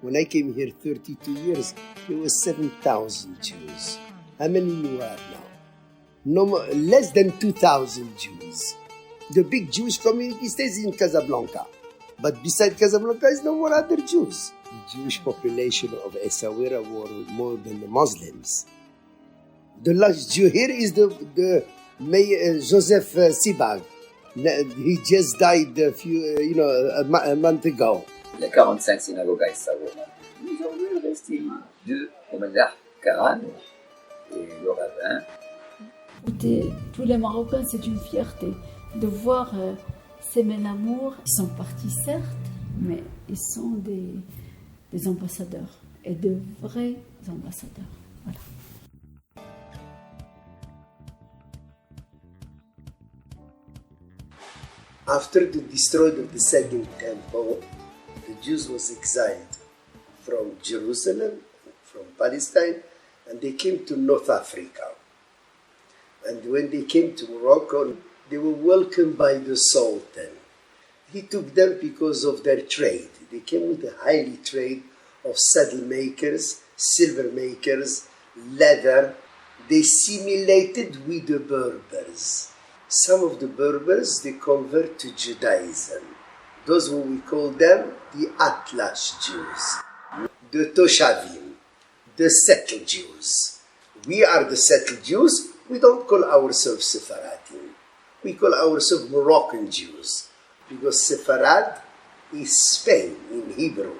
When I came here 32 years, there were 7,000 Jews. How many you are now? No more, less than 2,000 Jews. The big Jewish community stays in Casablanca. But beside Casablanca is no more other Jews. The Jewish population of Essaouira were more than the Muslims. The last Jew here is the Mayor Joseph Sibag. He just died a month ago. Il y a 45 synagogues à Saint-Laurent. Aujourd'hui, il reste deux au Mellah, Karan et le rabbin. Tous les Marocains, c'est une fierté de voir s'aimer l'amour. Ils sont partis certes, mais ils sont des ambassadeurs et de vrais ambassadeurs. Voilà. After the destroying of the Second Temple, the Jews was exiled from Jerusalem, from Palestine, and they came to North Africa. And when they came to Morocco, they were welcomed by the Sultan. He took them because of their trade. They came with a highly trade of saddle makers, silver makers, leather. They assimilated with the Berbers. Some of the Berbers, they convert to Judaism. Those who we call them the Atlas Jews, the Toshavim, the settled Jews. We are the settled Jews. We don't call ourselves Sephardim. We call ourselves Moroccan Jews because Sepharad is Spain in Hebrew.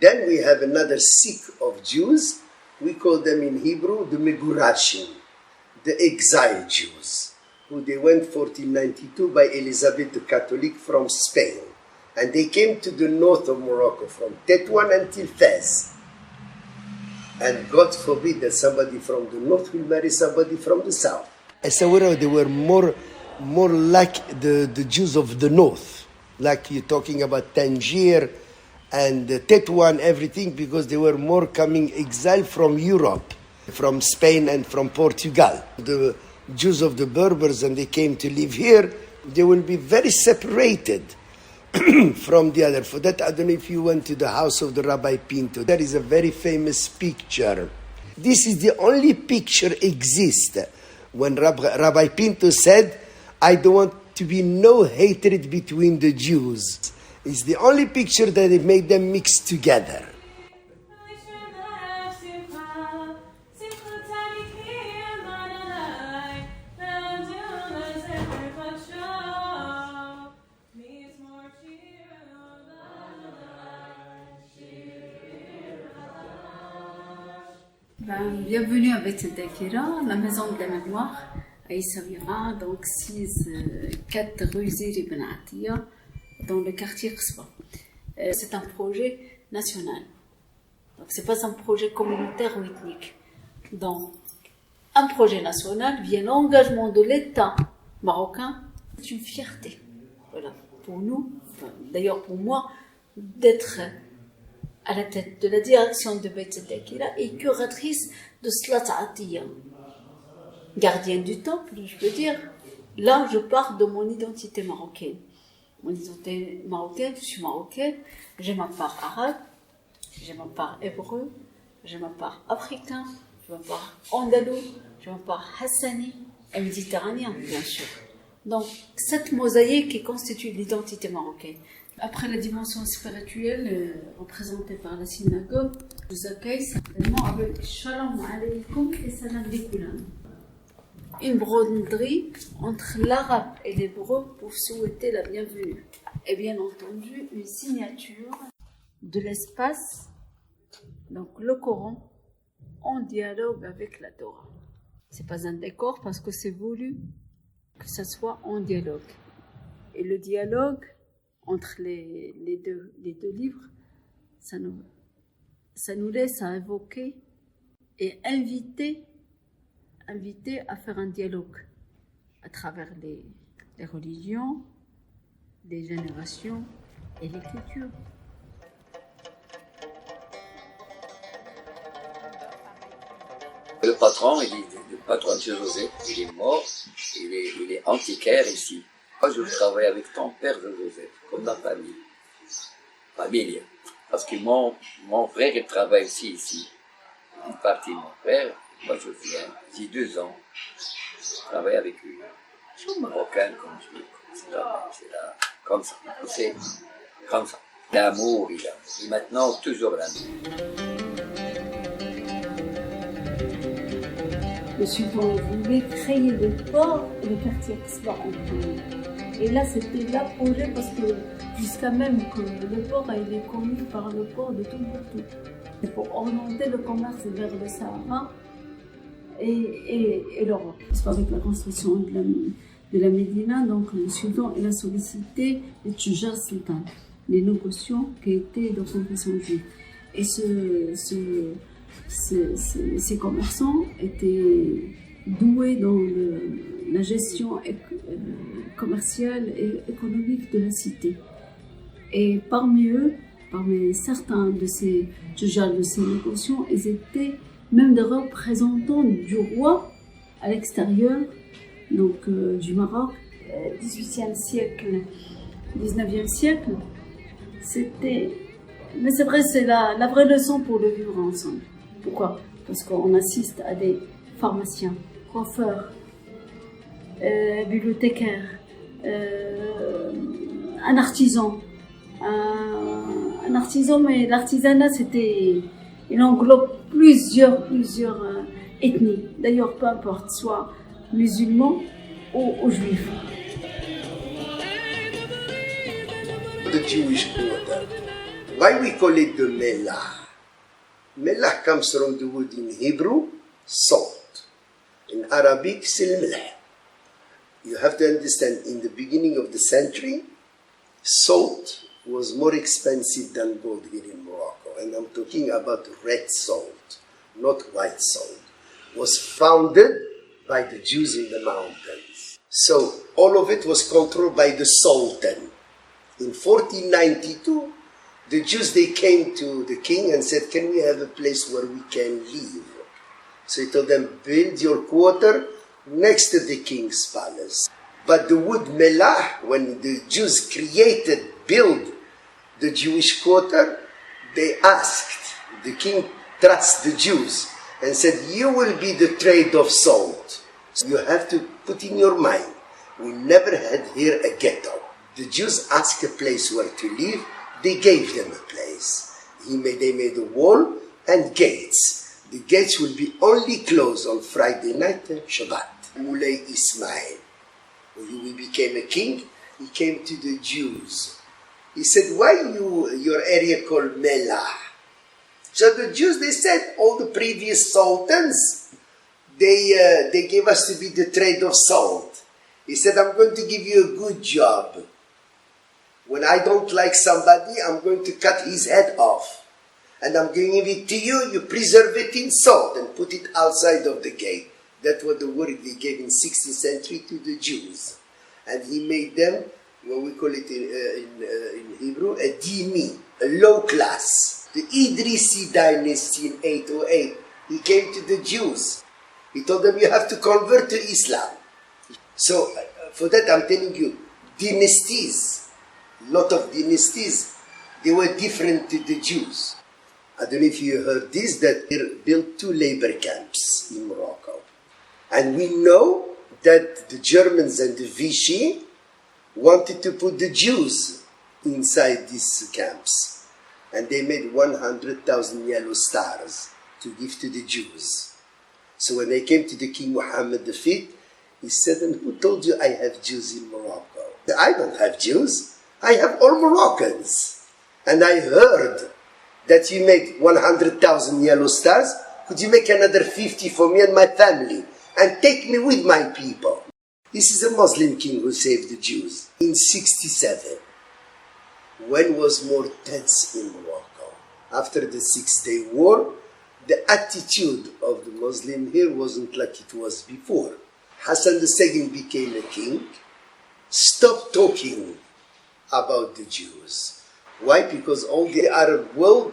Then we have another Sikh of Jews. We call them in Hebrew the Megurashim, the exiled Jews, who they went 1492 by Elizabeth the Catholic from Spain. And they came to the north of Morocco, from Tétouan until Fez. And God forbid that somebody from the north will marry somebody from the south. Essaouira, they were more like the Jews of the north. Like you're talking about Tangier and Tétouan, everything, because they were more coming exiled from Europe, from Spain and from Portugal. The Jews of the Berbers, and they came to live here, they will be very separated from the other. For that, I don't know if you went to the house of the Rabbi Pinto. There is a very famous picture. This is the only picture exist when Rabbi Pinto said, I don't want to be no hatred between the Jews. It's the only picture that it made them mix together. Bienvenue avec Découvrirez, la maison de la mémoire à Essaouira, donc 4 rue Ziri Ben Atia, dans le quartier Correspondant. C'est un projet national, donc c'est pas un projet communautaire ou ethnique. Donc, un projet national via l'engagement de l'État marocain, c'est une fierté. Voilà, pour nous, d'ailleurs pour moi, d'être à la tête de la direction de Beit Découvrirez et curatrice de Salat Atiya, gardienne du temple, je peux dire. Là, je pars de mon identité marocaine. Mon identité marocaine, je suis marocaine, j'ai ma part arabe, j'ai ma part hébreu, j'ai ma part africain, j'ai ma part andalou, j'ai ma part hassani et méditerranéen, bien sûr. Donc, cette mosaïque qui constitue l'identité marocaine. Après la dimension spirituelle représentée par la synagogue, je vous accueille certainement avec Shalom Aleykoum et Salam Aleykoum. Une broderie entre l'arabe et l'hébreu pour souhaiter la bienvenue. Et bien entendu, une signature de l'espace, donc le Coran, en dialogue avec la Torah. C'est pas un décor parce que c'est voulu que ça soit en dialogue. Et le dialogue entre les deux livres, ça nous laisse à évoquer et inviter à faire un dialogue à travers les religions, les générations et les cultures. Le patron, le patron de chez José, il est mort, il est antiquaire ici. Moi, je travaille avec ton père de José, comme la famille. Parce que mon frère, il travaille aussi ici. Une partie de mon frère, moi je viens, j'ai 2 ans, je travaille avec eux. Je suis marocain comme juif, c'est là, comme ça. C'est comme ça. L'amour, et maintenant toujours l'amour. Le sultan voulait créer le port et le quartier Qasba en premier. Et là, c'était là projet parce que jusqu'à même que le port il est connu par le port de Tombouctou. C'est pour orienter le commerce vers le Sahara et l'Europe. C'est avec la construction de la Médina, donc le sultan il a sollicité les tujars sultanes, les négociants qui étaient de confession juive. Et ces commerçants étaient doués dans la gestion commerciale et économique de la cité. Et parmi certains de ces tujars, de ces négociants, ils étaient même des représentants du roi à l'extérieur, donc du Maroc, 18e siècle, 19e siècle. Mais c'est vrai, c'est la vraie leçon pour le vivre ensemble. Pourquoi? Parce qu'on assiste à des pharmaciens, coiffeurs, bibliothécaires, un artisan, mais l'artisanat, il englobe plusieurs ethnies. D'ailleurs, peu importe, soit musulmans ou juifs. The Jewish quarter. Why we call it the Mellah? Mellah comes from the word in Hebrew, salt. In Arabic, silmilh. You have to understand, in the beginning of the century, salt was more expensive than gold here in Morocco. And I'm talking about red salt, not white salt. It was founded by the Jews in the mountains. So all of it was controlled by the Sultan. In 1492, the Jews, they came to the king and said, can we have a place where we can live? So he told them, build your quarter next to the king's palace. But the word Mellah, when the Jews built the Jewish quarter, they asked, the king trusts the Jews and said, you will be the trade of salt. So you have to put in your mind, we never had here a ghetto. The Jews asked a place where to live, they gave them a place. They made a wall and gates. The gates will be only closed on Friday night and Shabbat. Mulay Ismail, when he became a king, he came to the Jews. He said, why your area called Mellah? So the Jews, they said, all the previous sultans, they gave us to be the trade of salt. He said, I'm going to give you a good job. When I don't like somebody, I'm going to cut his head off. And I'm giving it to you, you preserve it in salt and put it outside of the gate. That's what the word they gave in 16th century to the Jews. And he made them, what we call it in Hebrew, a dhimmi, a low class. The Idrisi dynasty in 808, he came to the Jews. He told them, you have to convert to Islam. So for that I'm telling you, dynasties, lot of dynasties, they were different to the Jews. I don't know if you heard this, that they built 2 labor camps in Morocco. And we know that the Germans and the Vichy wanted to put the Jews inside these camps. And they made 100,000 yellow stars to give to the Jews. So when they came to the King Mohammed V, he said, and who told you I have Jews in Morocco? I don't have Jews. I have all Moroccans. And I heard that you made 100,000 yellow stars. Could you make another 50 for me and my family? And take me with my people. This is a Muslim king who saved the Jews in 67. When was more tense in Morocco? After the 6-Day War, the attitude of the Muslim here wasn't like it was before. Hassan II became a king, stopped talking about the Jews. Why? Because all the Arab world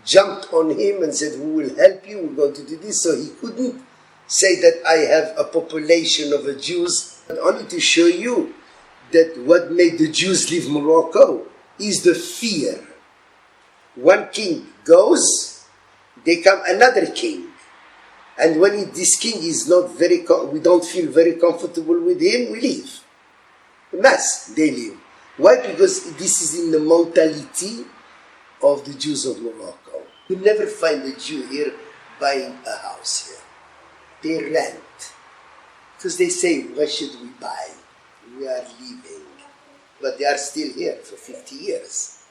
jumped on him and said, we will help you, we're going to do this. So he couldn't say that I have a population of Jews, but only to show you that what made the Jews leave Morocco is the fear One king goes, they come another king. And when this king is not we don't feel very comfortable with him, we leave. Mass, they leave. Why? Because this is in the mentality of the Jews of Morocco. You never find a Jew here buying a house here. They rent. Because they say, why should we buy? We are leaving. But they are still here for 50 years,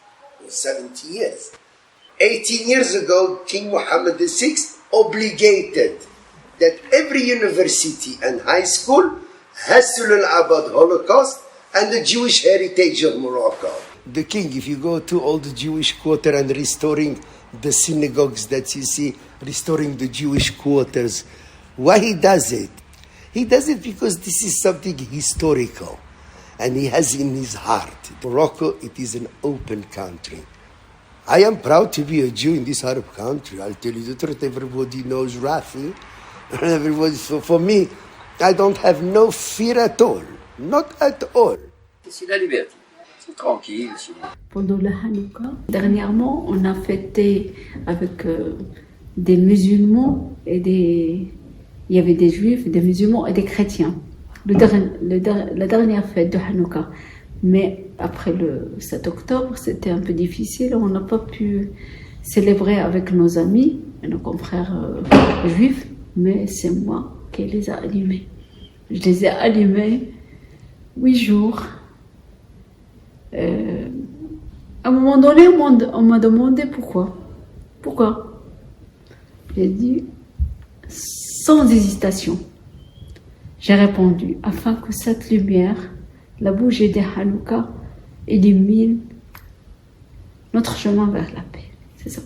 or 70 years. 18 years ago, King Mohammed VI obligated that every university and high school has to learn about Holocaust and the Jewish heritage of Morocco. The king, if you go to all the Jewish quarter and restoring the synagogues that you see, restoring the Jewish quarters, why he does it? He does it because this is something historical and he has in his heart. Morocco, it is an open country. I am proud to be a Jew in this Arab country. I'll tell you the truth, everybody knows Rafi. Everybody, so for me, I don't have no fear at all. Not at all. C'est la liberté. C'est tranquille. Pendant le Hanouka, dernièrement, on a fêté avec des musulmans et il y avait des juifs, des musulmans et des chrétiens. La dernière fête de Hanouka. Mais après le 7 octobre, c'était un peu difficile. On n'a pas pu célébrer avec nos amis et nos confrères juifs, mais c'est moi qui les ai allumés. Je les ai allumés 8 jours. À un moment donné, on m'a demandé pourquoi. Pourquoi? J'ai dit sans hésitation. J'ai répondu afin que cette lumière, la bougie des Hanouka, illumine notre chemin vers la paix. C'est ça.